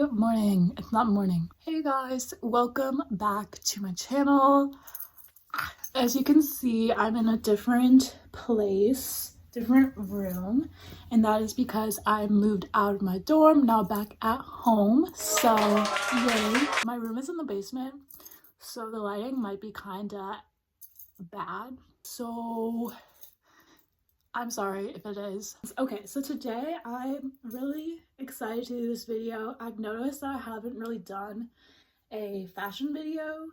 Good morning. It's not morning. Hey guys, welcome back to my channel. As you can see, I'm in a different place, different room, and that is because I moved out of my dorm, now back at home. So yay. My room is in the basement, so the lighting might be kinda bad, so I'm sorry if it is. Okay, so today I'm really excited to do this video. I've noticed that I haven't really done a fashion video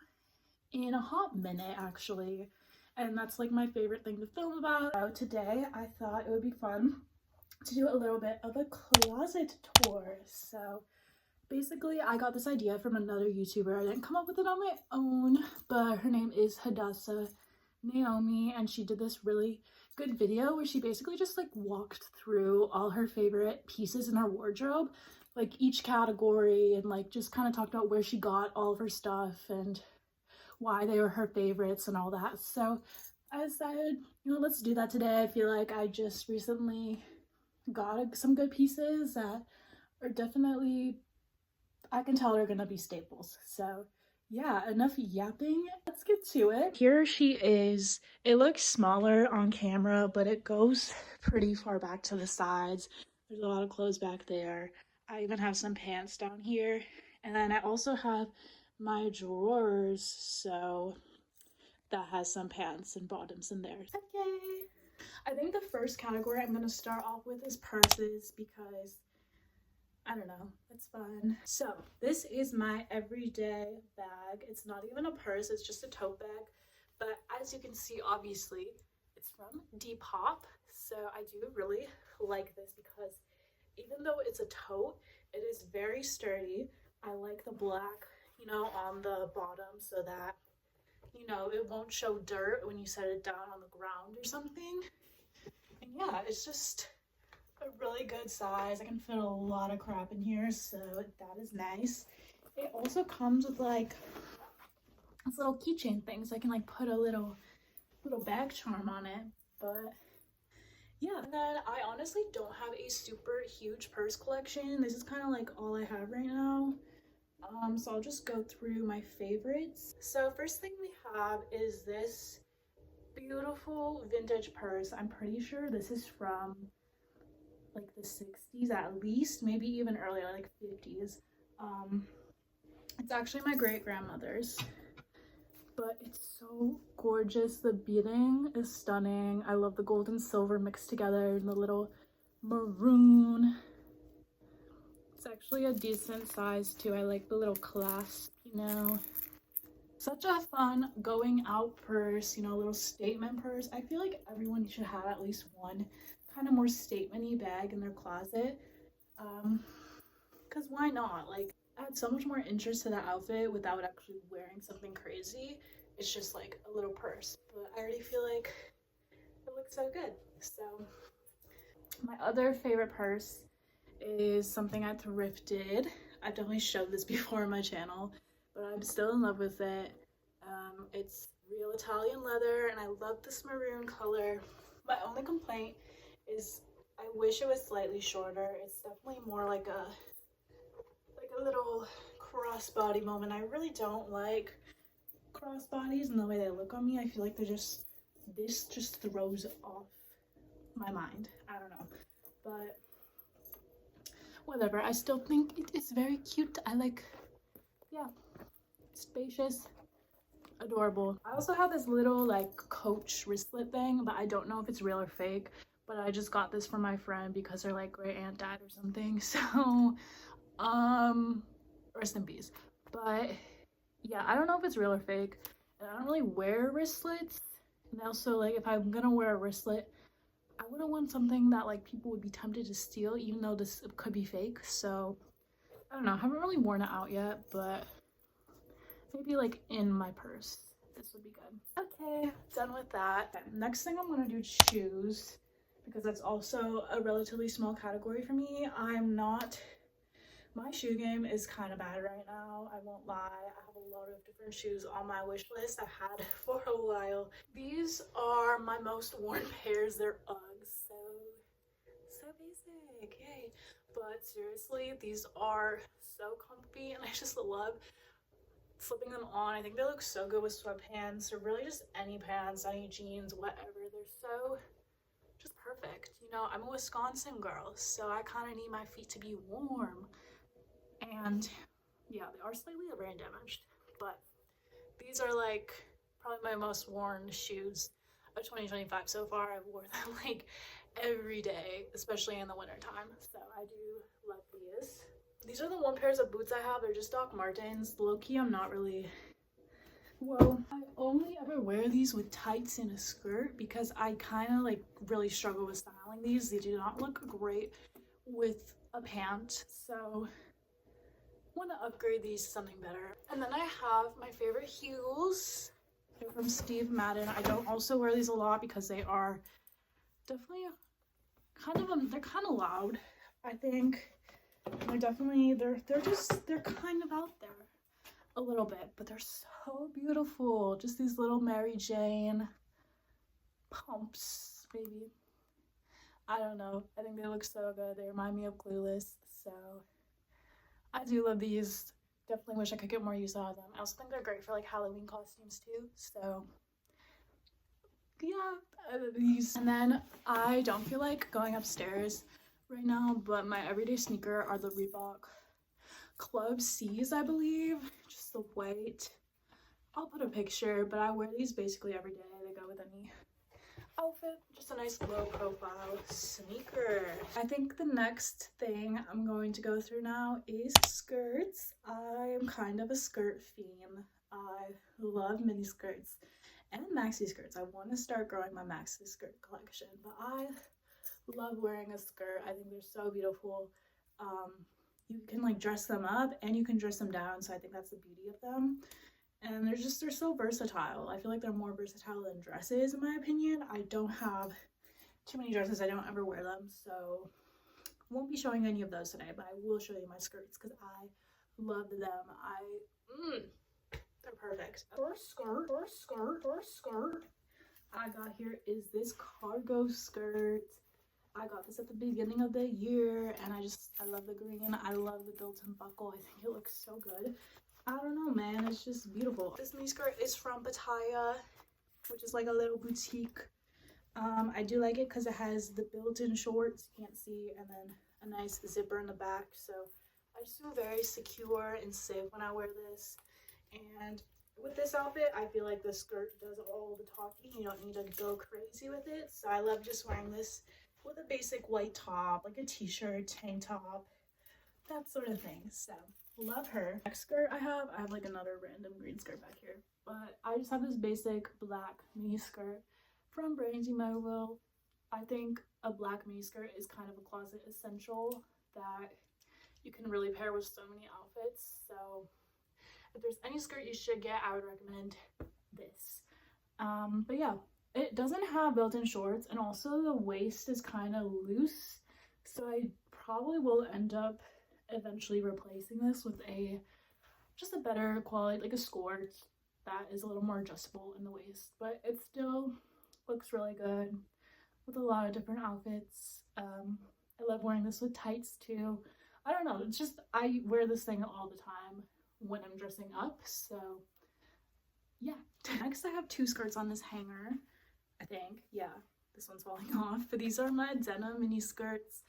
in a hot minute actually, and that's like my favorite thing to film about. So today I thought it would be fun to do a little bit of a closet tour. So basically I got this idea from another YouTuber. I didn't come up with it on my own, but her name is Hadassah Naomi, and she did this really good video where she basically just like walked through all her favorite pieces in her wardrobe, like each category, and like just kind of talked about where she got all of her stuff and why they were her favorites and all that. So I decided, let's do that today. I feel like I just recently got some good pieces that are definitely, I can tell are gonna be staples. So yeah, enough yapping. Let's get to it. Here she is. It looks smaller on camera, but it goes pretty far back to the sides. There's a lot of clothes back there. I even have some pants down here. And then I also have my drawers, so that has some pants and bottoms in there. Okay. I think the first category I'm gonna start off with is purses because I don't know, it's fun. So this is my everyday bag. It's not even a purse, it's just a tote bag. But as you can see, obviously, it's from Depop. So I do really like this because even though it's a tote, it is very sturdy. I like the black, on the bottom so that, it won't show dirt when you set it down on the ground or something. And yeah, it's just a really good size. I can fit a lot of crap in here, so that is nice. It also comes with like this little keychain thing, so I can like put a little bag charm on it. But yeah, and then I honestly don't have a super huge purse collection. This is kind of like all I have right now. So I'll just go through my favorites. So first thing we have is this beautiful vintage purse. I'm pretty sure this is from like the 60s at least, maybe even earlier, like 50s. It's actually my great-grandmother's, but it's so gorgeous. The beading is stunning. I love the gold and silver mixed together and the little maroon. It's actually a decent size too. I like the little clasp, Such a fun going out purse, a little statement purse. I feel like everyone should have at least one kind of more statement-y bag in their closet. Because why not? Like, add so much more interest to the outfit without actually wearing something crazy. It's just like a little purse, but I already feel like it looks so good. So my other favorite purse is something I thrifted. I've definitely showed this before on my channel, but I'm still in love with it. It's real Italian leather, and I love this maroon color. My only complaint is I wish it was slightly shorter. It's definitely more like a little crossbody moment. I really don't like crossbodies and the way they look on me. I feel like this just throws off my mind. I don't know, but whatever. I still think it is very cute. Yeah, spacious, adorable. I also have this little like Coach wristlet thing, but I don't know if it's real or fake, but I just got this from my friend because her like great aunt died or something. So rest in peace. But yeah, I don't know if it's real or fake, and I don't really wear wristlets. And also, like, if I'm gonna wear a wristlet, I wouldn't want something that like people would be tempted to steal, even though this could be fake. So I don't know, I haven't really worn it out yet, but maybe like in my purse this would be good. Okay, done with that. Okay, next thing I'm gonna do shoes, because that's also a relatively small category for me. My shoe game is kind of bad right now, I won't lie. I have a lot of different shoes on my wish list I've had for a while. These are my most worn pairs. They're Uggs, so basic, yay. But seriously, these are so comfy and I just love slipping them on. I think they look so good with sweatpants or really just any pants, any jeans, whatever. They're so just perfect. You know, I'm a Wisconsin girl, so I kind of need my feet to be warm. And yeah, they are slightly rain damaged, but these are like probably my most worn shoes of 2025 so far. I've worn them like every day, especially in the winter time. So I do love these. These are the one pairs of boots I have. They're just Doc Martens. Low-key, I'm not really... Well, I only ever wear these with tights and a skirt because I kind of like really struggle with styling these. They do not look great with a pant. So want to upgrade these to something better. And then I have my favorite heels. They're from Steve Madden. I don't also wear these a lot because they are definitely they're kind of loud. I think they're definitely they're kind of out there a little bit, but they're so beautiful. Just these little Mary Jane pumps, maybe. I don't know. I think they look so good. They remind me of Clueless, so I do love these. Definitely wish I could get more use out of them. I also think they're great for like Halloween costumes too. So yeah, I love these. And then I don't feel like going upstairs right now, but my everyday sneaker are the Reebok Club C's, I believe. Just the white. I'll put a picture, but I wear these basically every day. They go with any outfit. Just a nice low profile sneaker. I think the next thing I'm going to go through now is skirts. I am kind of a skirt fiend. I love mini skirts and maxi skirts. I want to start growing my maxi skirt collection, but I love wearing a skirt. I think they're so beautiful. You can like dress them up and you can dress them down, so I think that's the beauty of them. And they're so versatile. I feel like they're more versatile than dresses in my opinion. I don't have too many dresses. I don't ever wear them, so I won't be showing any of those today, but I will show you my skirts because I love them. They're perfect. First skirt I got here is this cargo skirt. I got this at the beginning of the year and I love the green. I love the built-in buckle. I think it looks so good. I don't know, man, it's just beautiful. This mini skirt is from Pattaya, which is like a little boutique. I do like it because it has the built-in shorts, you can't see, and then a nice zipper in the back. So I just feel very secure and safe when I wear this. And with this outfit, I feel like the skirt does all the talking. You don't need to go crazy with it. So I love just wearing this with a basic white top, like a t-shirt, tank top, that sort of thing. So love her. Next skirt I have like another random green skirt back here, but I just have this basic black mini skirt from Brandy Melville. I think a black mini skirt is kind of a closet essential that you can really pair with so many outfits. So if there's any skirt you should get, I would recommend this. But yeah, it doesn't have built-in shorts, and also the waist is kind of loose, so I probably will end up eventually replacing this with just a better quality, like a skirt that is a little more adjustable in the waist, but it still looks really good with a lot of different outfits. I love wearing this with tights too. I don't know, it's just I wear this thing all the time when I'm dressing up, so yeah. Next I have two skirts on this hanger, I think. Yeah, this one's falling off, but these are my denim mini skirts.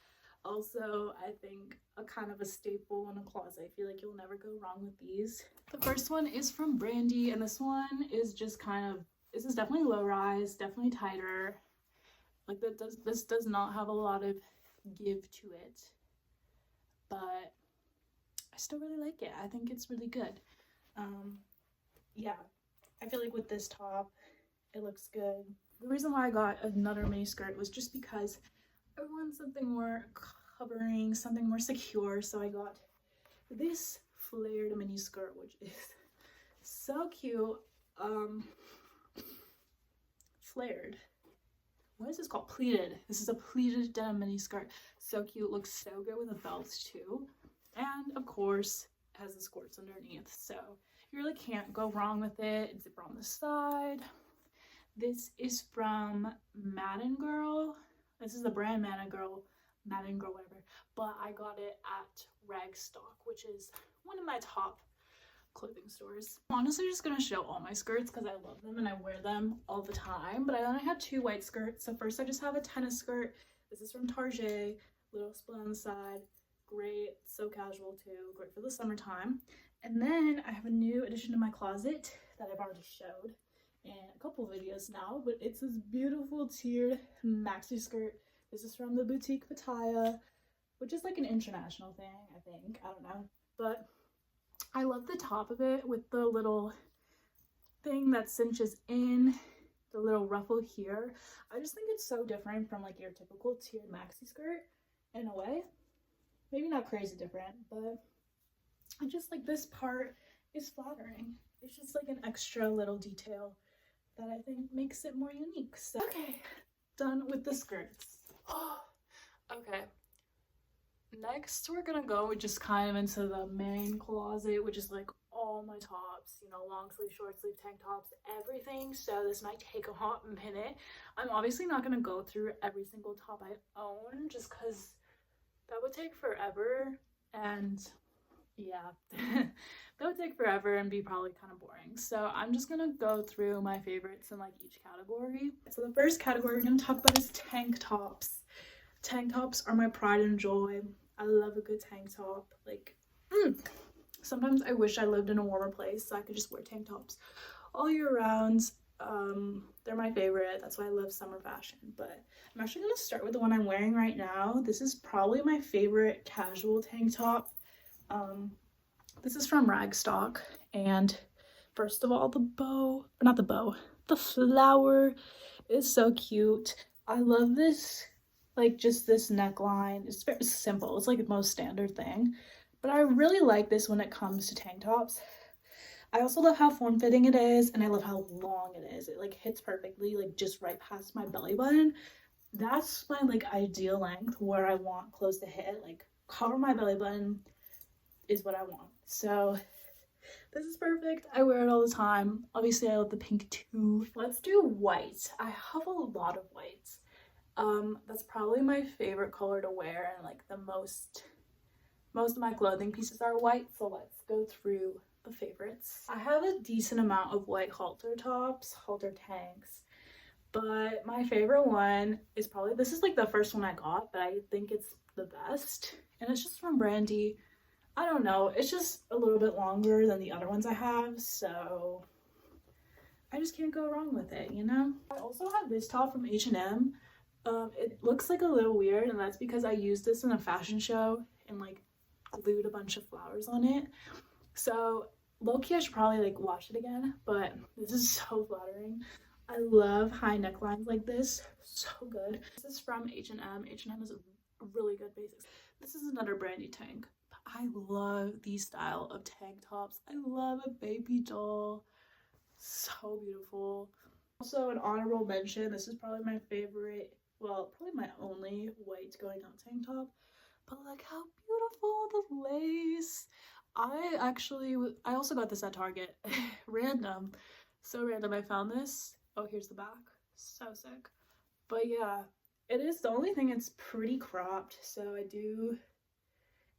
Also, I think a kind of a staple in a closet. I feel like you'll never go wrong with these. The first one is from Brandy, and this one is just this is definitely low rise, definitely tighter. Like this does not have a lot of give to it, but I still really like it. I think it's really good. Yeah, I feel like with this top, it looks good. The reason why I got another mini skirt was just because I want something more covering, something more secure, so I got this flared mini skirt, which is so cute. Flared. What is this called? Pleated. This is a pleated denim mini skirt. So cute. Looks so good with the belts too. And of course, it has the skirts underneath, so you really can't go wrong with it. Zipper on the side. This is from Madden Girl. This is the brand Madden Girl, Madden Girl, whatever. But I got it at Ragstock, which is one of my top clothing stores. I'm honestly just gonna show all my skirts because I love them and I wear them all the time. But I only had 2 white skirts. So first I just have a tennis skirt. This is from Target, little split on the side. Great, so casual too, great for the summertime. And then I have a new addition to my closet that I've already showed in a couple videos now, but it's this beautiful tiered maxi skirt. This is from the boutique Pattaya, which is like an international thing, I think. I don't know. But I love the top of it with the little thing that cinches in, the little ruffle here. I just think it's so different from like your typical tiered maxi skirt in a way. Maybe not crazy different, but I just like this part is flattering. It's just like an extra little detail that I think makes it more unique. So, okay, done with the skirts. Okay, next we're gonna go just kind of into the main closet, which is like all my tops, you know, long sleeve, short sleeve, tank tops, everything. So this might take a hot minute. I'm obviously not gonna go through every single top I own just because that would take forever, and yeah, that would take forever and be probably kind of boring. So I'm just gonna go through my favorites in like each category. So the first category we're gonna talk about is tank tops. Tank tops are my pride and joy. I love a good tank top. Like, sometimes I wish I lived in a warmer place so I could just wear tank tops all year round. They're my favorite. That's why I love summer fashion. But I'm actually gonna start with the one I'm wearing right now. This is probably my favorite casual tank top. This is from Ragstock, and first of all, the flower is so cute. I love this, like just this neckline. It's very simple. It's like the most standard thing, but I really like this when it comes to tank tops. I also love how form-fitting it is, and I love how long it is. It like hits perfectly, like just right past my belly button. That's my like ideal length where I want clothes to hit, like cover my belly button is what I want. So this is perfect. I wear it all the time. Obviously I love the pink too. Let's do white. I have a lot of whites. That's probably my favorite color to wear, and like the most of my clothing pieces are white. So let's go through the favorites. I have a decent amount of white halter tops, halter tanks, but my favorite one is probably, this is like the first one I got, but I think it's the best, and it's just from Brandy. I don't know, it's just a little bit longer than the other ones I have, so I just can't go wrong with it, you know? I also have this top from H&M. It looks like a little weird, and that's because I used this in a fashion show and like glued a bunch of flowers on it. So low-key I should probably like wash it again, but this is so flattering. I love high necklines like this, so good. This is from H&M. H&M is a really good basics. This is another Brandy tank. I love these style of tank tops. I love a baby doll. So beautiful. Also an honorable mention, this is probably my favorite, well, probably my only white going out tank top, but look how beautiful the lace. I also got this at Target. Random. So random. I found this. Oh, here's the back. So sick. But yeah, it is the only thing, it's pretty cropped, so it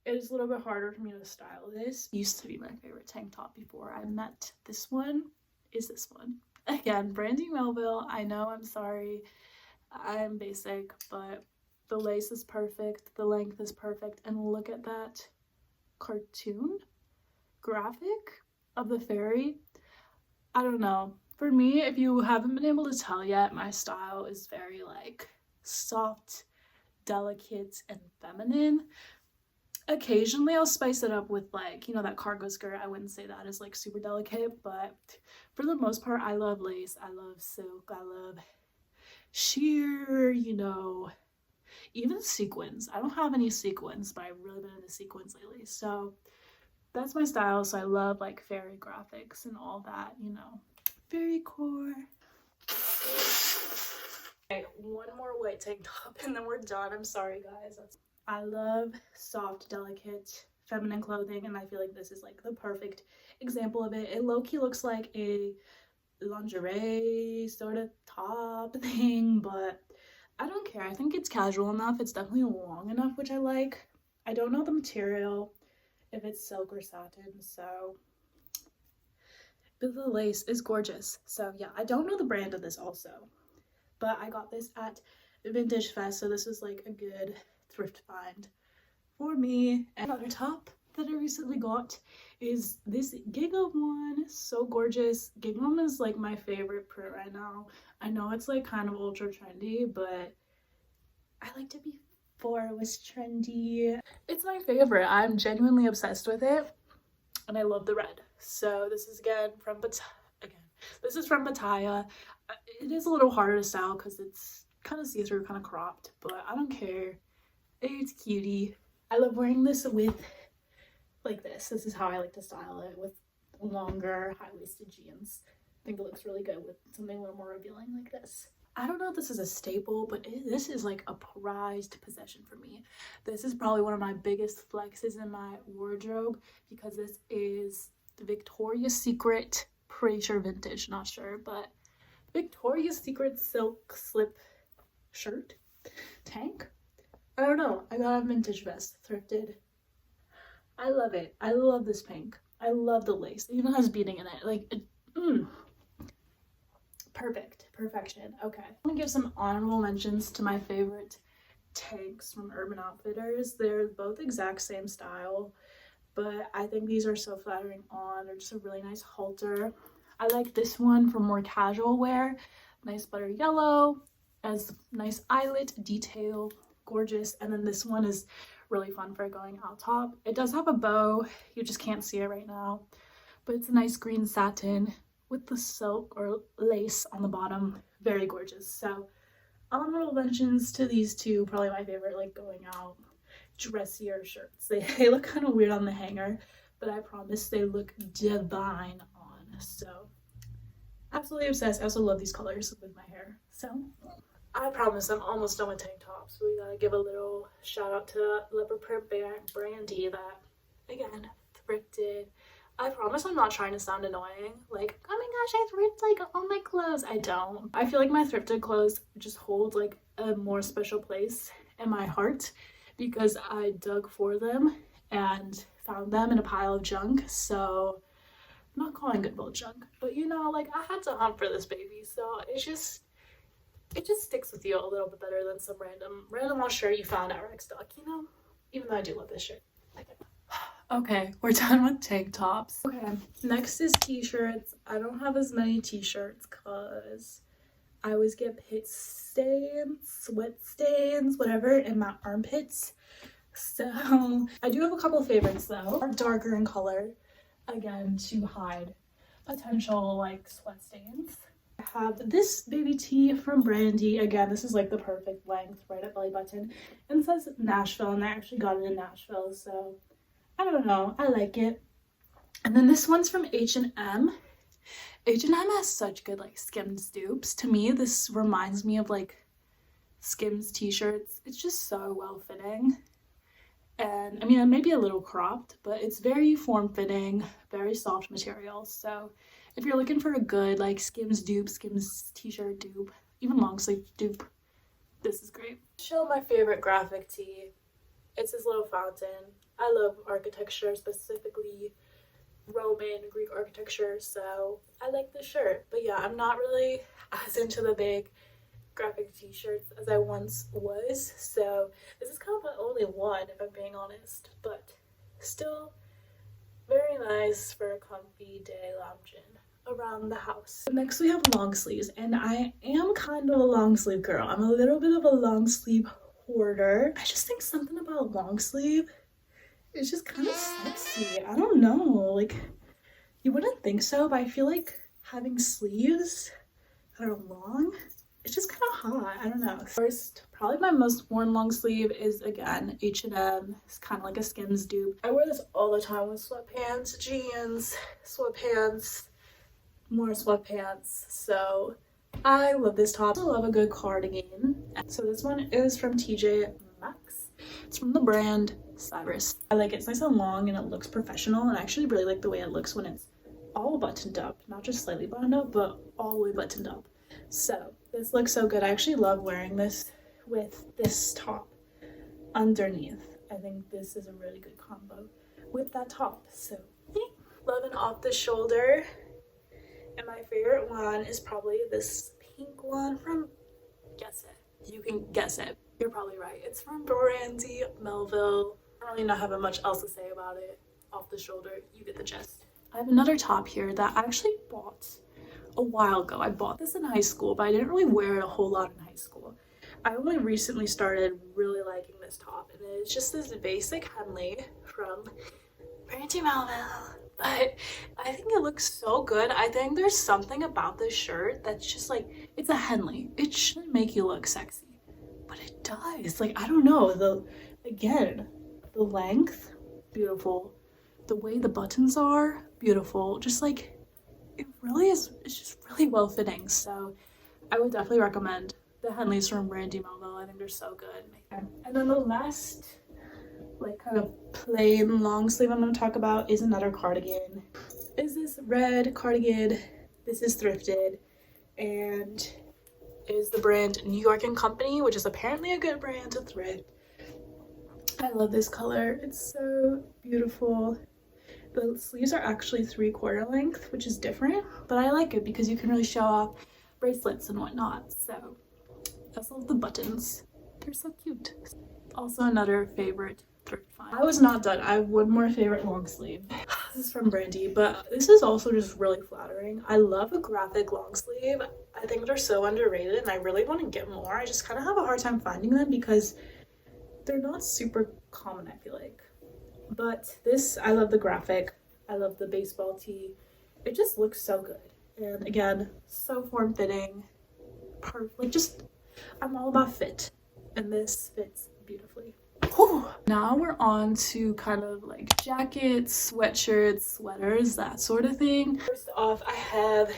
is a little bit harder for me to style this. It used to be my favorite tank top before I met this one. Is this one. Again, Brandy Melville. I know, I'm sorry. I'm basic, but the lace is perfect. The length is perfect. And look at that cartoon graphic of the fairy. I don't know. For me, if you haven't been able to tell yet, my style is very like soft, delicate, and feminine. Occasionally I'll spice it up with like, you know, that cargo skirt. I wouldn't say that is like super delicate, but for the most part I love lace, I love silk, I love sheer, you know, even sequins. I don't have any sequins, but I've really been into sequins lately, so that's my style. So I love like fairy graphics and all that, you know, fairy core. Okay, one more white tank top and then we're done. I'm sorry guys. I love soft, delicate, feminine clothing, and I feel like this is like the perfect example of it. It low-key looks like a lingerie sort of top thing, but I don't care. I think it's casual enough. It's definitely long enough, which I like. I don't know the material, if it's silk or satin, so. But the lace is gorgeous. So yeah, I don't know the brand of this also. But I got this at Vintage Fest, so this is like a good thrift find for me. And another top that I recently got is this gingham one. So gorgeous. Gingham is like my favorite print right now. I know it's like kind of ultra trendy, but I liked it before it was trendy. It's my favorite. I'm genuinely obsessed with it, and I love the red. So this is again from this is from Bataya. It is a little harder to style because it's kind of see-through, kind of cropped, but I don't care. It's cutie. I love wearing this with like this. This is how I like to style it, with longer high-waisted jeans. I think it looks really good with something a little more revealing like this. I don't know if this is a staple, but this is like a prized possession for me. This is probably one of my biggest flexes in my wardrobe because this is the Victoria's Secret, pretty sure vintage, not sure, but Victoria's Secret silk slip shirt tank. I don't know. I got a vintage vest, thrifted. I love it. I love this pink. I love the lace. It even has beading in it. Like, perfect. Perfection. Okay. I'm gonna give some honorable mentions to my favorite tanks from Urban Outfitters. They're both exact same style, but I think these are so flattering on. They're just a really nice halter. I like this one for more casual wear. Nice butter yellow, has nice eyelet detail, gorgeous. And then this one is really fun for going out top. It does have a bow, you just can't see it right now, but it's a nice green satin with the silk or lace on the bottom. Very gorgeous. So honorable mentions to these two, probably my favorite, like going out dressier shirts. They look kind of weird on the hanger, but I promise they look divine on. So absolutely obsessed. I also love these colors with my hair. So I promise I'm almost done with tank tops. We gotta give a little shout out to Leopard Print Brandy that, again, thrifted. I promise I'm not trying to sound annoying. Like, oh my gosh, I thrift like all my clothes. I don't. I feel like my thrifted clothes just hold like a more special place in my heart because I dug for them and found them in a pile of junk. So I'm not calling good old junk, but you know, like I had to hunt for this baby. So it just sticks with you a little bit better than some random old shirt you found at Rack Stock, you know? Even though I do love this shirt. Okay, we're done with tank tops. Okay, next is t-shirts. I don't have as many t-shirts because I always get pit stains, sweat stains, whatever, in my armpits. So I do have a couple of favorites though. Darker in color, again, to hide potential like sweat stains. I have this baby tee from Brandy. Again, this is like the perfect length, right at belly button. And it says Nashville, and I actually got it in Nashville, so I don't know. I like it. And then this one's from H&M. H&M has such good like Skims dupes. To me, this reminds me of like Skims t-shirts. It's just so well fitting. And I mean, it may be a little cropped, but it's very form-fitting, very soft material. So if you're looking for a good like Skims dupe, Skims t-shirt dupe, even long sleeve dupe, this is great. Show my favorite graphic tee. It's this little fountain. I love architecture, specifically Roman Greek architecture, so I like this shirt. But yeah, I'm not really as into the big graphic t-shirts as I once was, so this is kind of my only one if I'm being honest, but still very nice for a comfy day lounging around the house. Next we have long sleeves, and I am kind of a long sleeve girl. I'm a little bit of a long sleeve hoarder. I just think something about long sleeve is just kind of sexy. I don't know, like you wouldn't think so, but I feel like having sleeves that are long, it's just kind of hot. I don't know. First, probably my most worn long sleeve is again H&M. It's kind of like a Skims dupe. I wear this all the time with sweatpants, jeans, sweatpants, more sweatpants. So I love this top. I love a good cardigan. So this one is from TJ Maxx. It's from the brand Cyrus. I like it. It's nice and long and it looks professional, and I actually really like the way it looks when it's all buttoned up, not just slightly buttoned up, but all the way buttoned up. So this looks so good. I actually love wearing this with this top underneath. I think this is a really good combo with that top. So love an off the shoulder. And my favorite one is probably this pink one from, guess it. You can guess it. You're probably right. It's from Brandy Melville. I don't really not having much else to say about it. Off the shoulder, you get the gist. I have another top here that I actually bought a while ago. I bought this in high school, but I didn't really wear it a whole lot in high school. I only recently started really liking this top, and it's just this basic Henley from Brandy Melville. But I think it looks so good. I think there's something about this shirt that's just like, it's a Henley. It shouldn't make you look sexy, but it does. Like, I don't know, the length, beautiful. The way the buttons are, beautiful. Just like, it really is, it's just really well fitting. So I would definitely recommend the Henleys from Brandy Melville. I think they're so good. And then the last like kind of plain long sleeve I'm going to talk about is another cardigan. Is this red cardigan. This is thrifted and is the brand New York & Company, which is apparently a good brand to thrift. I love this color. It's so beautiful. The sleeves are actually 3/4 length, which is different, but I like it because you can really show off bracelets and whatnot. So I also love the buttons. They're so cute. Also another favorite thrift find. I was not done. I have one more favorite long sleeve. This is from Brandy, but this is also just really flattering. I love a graphic long sleeve. I think they're so underrated and I really want to get more. I just kind of have a hard time finding them because they're not super common, I feel like. But this, I love the graphic. I love the baseball tee. It just looks so good. And again, so form-fitting. Perfect. Like, just, I'm all about fit. And this fits beautifully. Whew. Now we're on to kind of like jackets, sweatshirts, sweaters, that sort of thing. First off, I have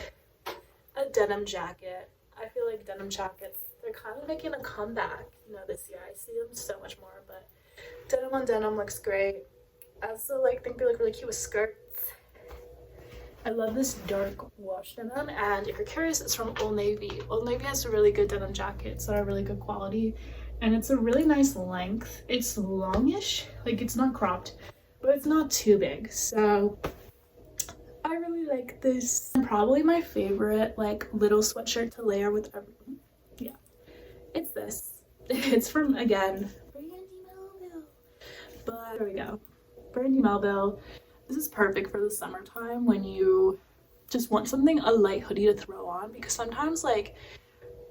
a denim jacket. I feel like denim jackets, they're kind of making a comeback, you know, this year. I see them so much more, but denim on denim looks great. I also think they look really cute with skirts. I love this dark wash denim, and if you're curious, it's from Old Navy. Old Navy has really good denim jackets that are really good quality, and it's a really nice length. It's longish, like it's not cropped, but it's not too big. So I really like this. Probably my favorite like little sweatshirt to layer with everything. Yeah, it's this. It's from, again, Brandy Melville. But there we go. Brandy Melville. This is perfect for the summertime when you just want something, a light hoodie to throw on, because sometimes like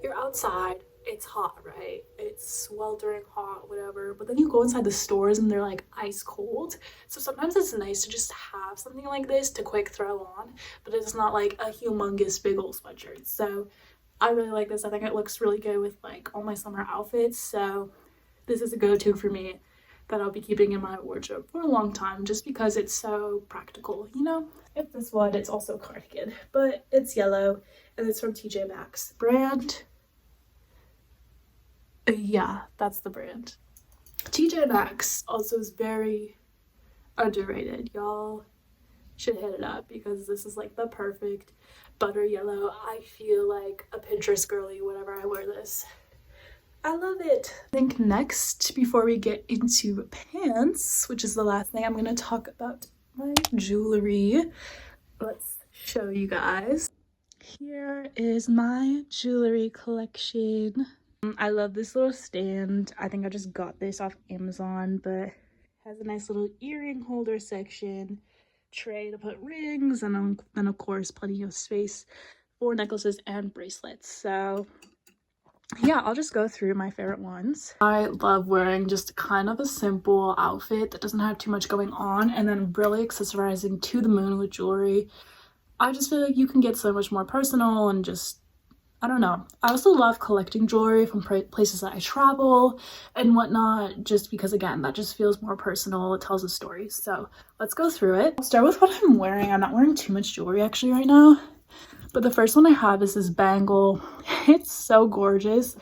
you're outside, it's hot, right? It's sweltering hot, whatever, but then you go inside the stores and they're like ice cold. So sometimes it's nice to just have something like this to quick throw on, but it's not like a humongous big old sweatshirt. So I really like this. I think it looks really good with like all my summer outfits. So this is a go-to for me that I'll be keeping in my wardrobe for a long time, just because it's so practical, you know? If this one, it's also a cardigan, but it's yellow and it's from TJ Maxx brand. Yeah, that's the brand. TJ Maxx also is very underrated. Y'all should hit it up because this is like the perfect butter yellow. I feel like a Pinterest girly whenever I wear this. I love it. I think next, before we get into pants, which is the last thing, I'm going to talk about my jewelry. Let's show you guys. Here is my jewelry collection. I love this little stand. I think I just got this off Amazon, but it has a nice little earring holder section, tray to put rings, and then of course plenty of space for necklaces and bracelets. So yeah, I'll just go through my favorite ones. I love wearing just kind of a simple outfit that doesn't have too much going on, and then really accessorizing to the moon with jewelry. I just feel like you can get so much more personal and just, I don't know. I also love collecting jewelry from places that I travel and whatnot, just because, again, that just feels more personal. It tells a story. So let's go through it. I'll start with what I'm wearing. I'm not wearing too much jewelry actually right now, but the first one I have is this bangle. It's so gorgeous.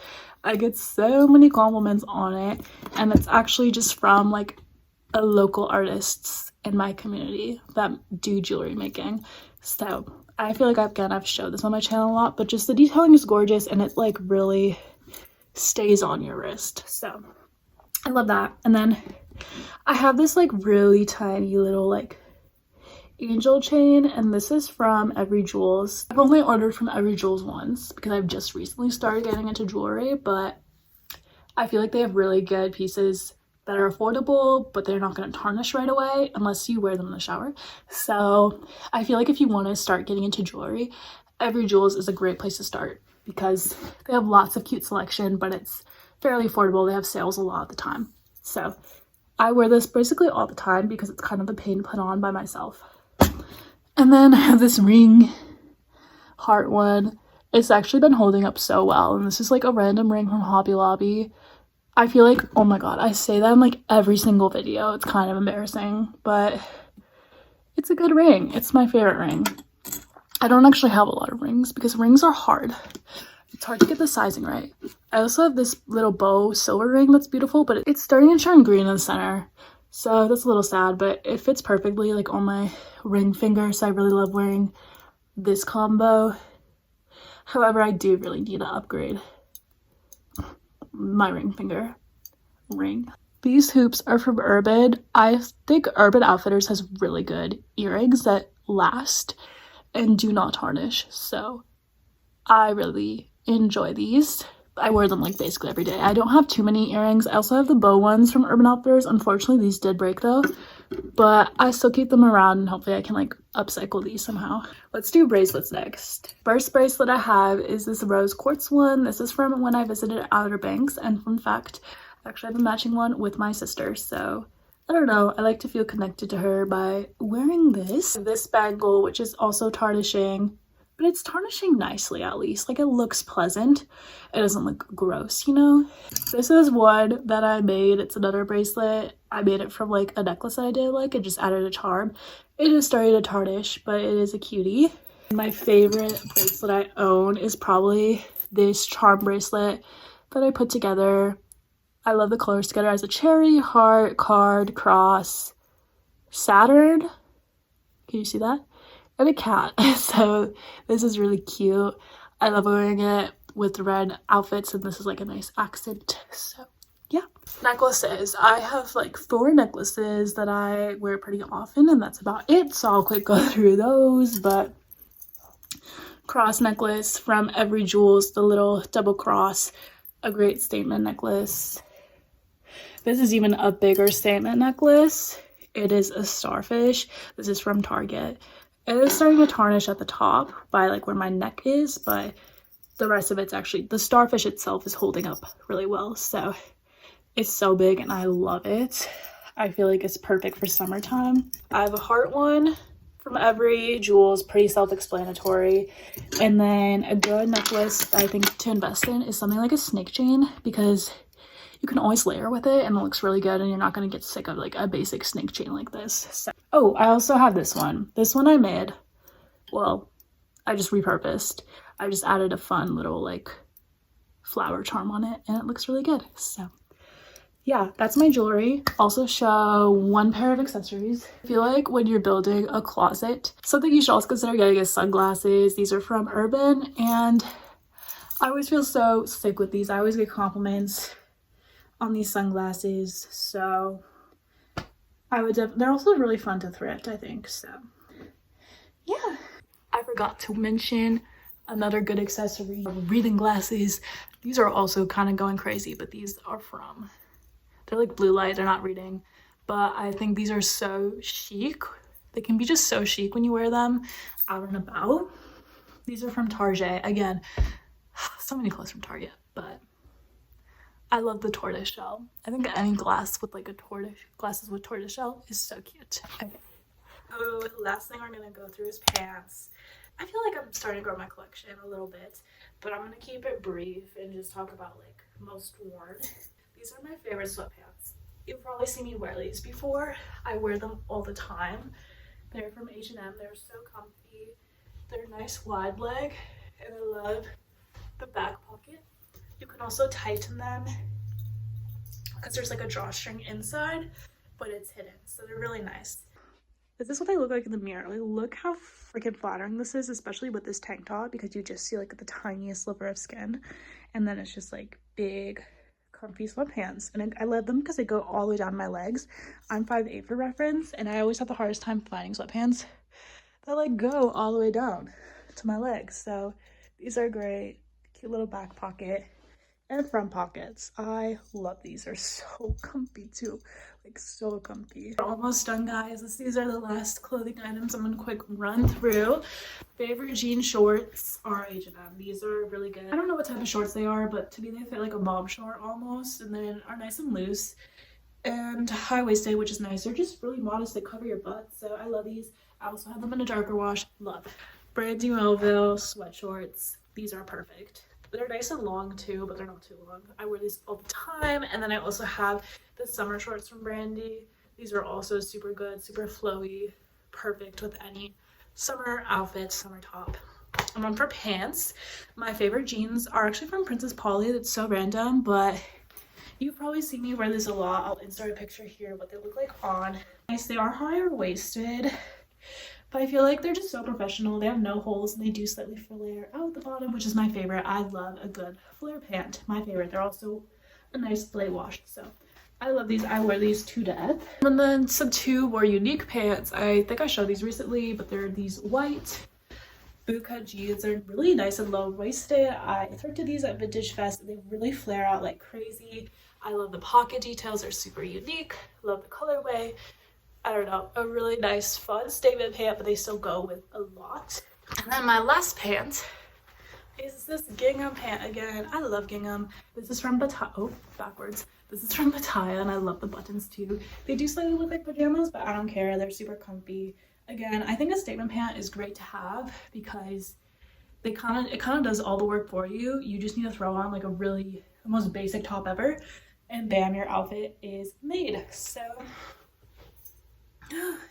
I get so many compliments on it, and it's actually just from like a local artists in my community that do jewelry making. So I feel like I've showed this on my channel a lot, but just the detailing is gorgeous, and it like really stays on your wrist. So I love that. And then I have this like really tiny little like angel chain, and this is from Every Jewels. I've only ordered from Every Jewels once because I've just recently started getting into jewelry, but I feel like they have really good pieces that are affordable, but they're not going to tarnish right away unless you wear them in the shower. So I feel like if you want to start getting into jewelry, Every Jewels is a great place to start because they have lots of cute selection, but it's fairly affordable. They have sales a lot of the time. So I wear this basically all the time because it's kind of a pain to put on by myself. And then I have this ring heart one. It's actually been holding up so well, and this is like a random ring from Hobby Lobby. I feel like, oh my god, I say that in like every single video. It's kind of embarrassing, but it's a good ring. It's my favorite ring. I don't actually have a lot of rings because rings are hard. It's hard to get the sizing right. I also have this little bow silver ring that's beautiful, but it's starting to turn green in the center. So that's a little sad, but it fits perfectly like on my ring finger. So I really love wearing this combo. However, I do really need to upgrade my ring finger ring. These hoops are from Urban. I think Urban Outfitters has really good earrings that last and do not tarnish. So I really enjoy these. I wear them like basically every day. I don't have too many earrings. I also have the bow ones from Urban Outfitters. Unfortunately, these did break though, but I still keep them around and hopefully I can like upcycle these somehow. Let's do bracelets next. First bracelet I have is this rose quartz one. This is from when I visited Outer Banks, and fun fact, I actually have a matching one with my sister, so I don't know, I like to feel connected to her by wearing this bangle, which is also tarnishing, but it's tarnishing nicely at least. Like, it looks pleasant. It doesn't look gross, you know? This is one that I made. It's another bracelet. I made it from like a necklace that I did like. It just added a charm. It is starting to tarnish, but it is a cutie. My favorite bracelet I own is probably this charm bracelet that I put together. I love the colors together. It has a cherry, heart, card, cross, Saturn. Can you see that? And a cat. So this is really cute. I love wearing it with red outfits, and this is like a nice accent. So yeah. Necklaces. I have like 4 necklaces that I wear pretty often, and that's about it. So I'll quick go through those. But cross necklace from Every Jewels, the little double cross, a great statement necklace. This is even a bigger statement necklace. It is a starfish. This is from Target. It is starting to tarnish at the top by like where my neck is, but the rest of it's actually, the starfish itself is holding up really well. So it's so big and I love it. I feel like it's perfect for summertime. I have a heart one from Every Jewels, pretty self-explanatory. And then a good necklace I think to invest in is something like a snake chain, because you can always layer with it and it looks really good, and you're not going to get sick of like a basic snake chain like this. So, oh, I also have this one. This one I made, well, I just repurposed. I just added a fun little like flower charm on it, and it looks really good. So yeah, that's my jewelry. Also show 1 pair of accessories. I feel like when you're building a closet, something you should also consider getting is sunglasses. These are from Urban, and I always feel so sick with these. I always get compliments on these sunglasses, so I would they're also really fun to thrift, I think. So yeah, I forgot to mention another good accessory, reading glasses. These are also kind of going crazy, but these are from, they're like blue light, they're not reading, but I think these are so chic. They can be just so chic when you wear them out and about. These are from Target. Again, so many clothes from Target, but I love the tortoise shell. I think any glass with like a glasses with tortoise shell is so cute. Okay. Oh, last thing we're gonna go through is pants. I feel like I'm starting to grow my collection a little bit, but I'm gonna keep it brief and just talk about like most worn. These are my favorite sweatpants. You've probably seen me wear these before. I wear them all the time. They're from H&M. They're so comfy. They're nice wide leg, and I love the back pocket. You can also tighten them because there's like a drawstring inside, but it's hidden, so they're really nice. This is what I look like in the mirror. Like, look how freaking flattering this is, especially with this tank top, because you just see like the tiniest sliver of skin, and then it's just like big comfy sweatpants. And I love them because they go all the way down my legs. I'm 5'8" for reference, and I always have the hardest time finding sweatpants that like go all the way down to my legs. So these are great. Cute little back pocket and front pockets. I love these. They're so comfy too, like so comfy. We're almost done, guys. These are the last clothing items I'm gonna quick run through. Favorite jean shorts are H&M. These are really good. I don't know what type of shorts they are, but to me they fit like a mom short almost, and then are nice and loose and high-waisted, which is nice. They're just really modest. They cover your butt, so I love these. I also have them in a darker wash. Love. Brandy Melville sweat shorts. These are perfect. They're nice and long too, but they're not too long. I wear these all the time. And then I also have the summer shorts from Brandy. These are also super good, super flowy, perfect with any summer outfit, summer top. And then for pants, my favorite jeans are actually from Princess Polly. That's so random, but you've probably seen me wear this a lot. I'll insert a picture here what they look like on. Nice. They are higher waisted, but I feel like they're just so professional. They have no holes and they do slightly flare out the bottom, which is my favorite. I love a good flare pant. My favorite. They're also a nice blade wash, so I love these. I wear these to death. And then some two more unique pants. I think I showed these recently, but they're these white bootcut jeans. They're really nice and low-waisted. I thrifted these at Vintage Fest. They really flare out like crazy. I love the pocket details. They're super unique. Love the colorway. I don't know, a really nice, fun statement pant, but they still go with a lot. And then my last pant is this gingham pant again. I love gingham. This is from Bataya. Oh, backwards. This is from Bataya, and I love the buttons too. They do slightly look like pajamas, but I don't care. They're super comfy. Again, I think a statement pant is great to have because it kind of does all the work for you. You just need to throw on like a really, the most basic top ever, and bam, your outfit is made. So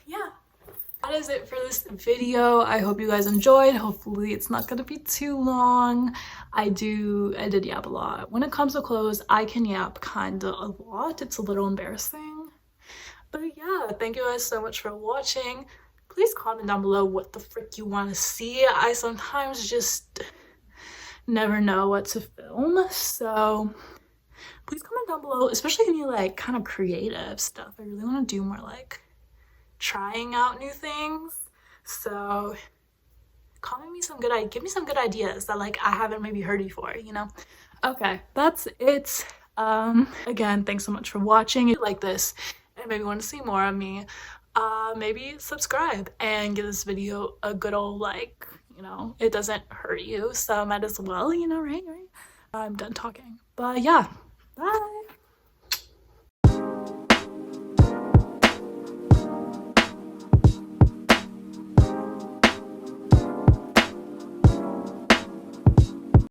yeah, that is it for this video. I hope you guys enjoyed. Hopefully it's not gonna be too long. I did yap a lot. When it comes to clothes, I can yap kind of a lot. It's a little embarrassing, but yeah, thank you guys so much for watching. Please comment down below what the frick you want to see. I sometimes just never know what to film, so please comment down below, especially any like kind of creative stuff. I really want to do more like trying out new things, so give me some good ideas that like I haven't maybe heard before, you know. Okay, that's it. Again, thanks so much for watching. If you like this and maybe want to see more of me, maybe subscribe and give this video a good old like, you know, it doesn't hurt you, so might as well, you know, right? I'm done talking, but yeah, bye.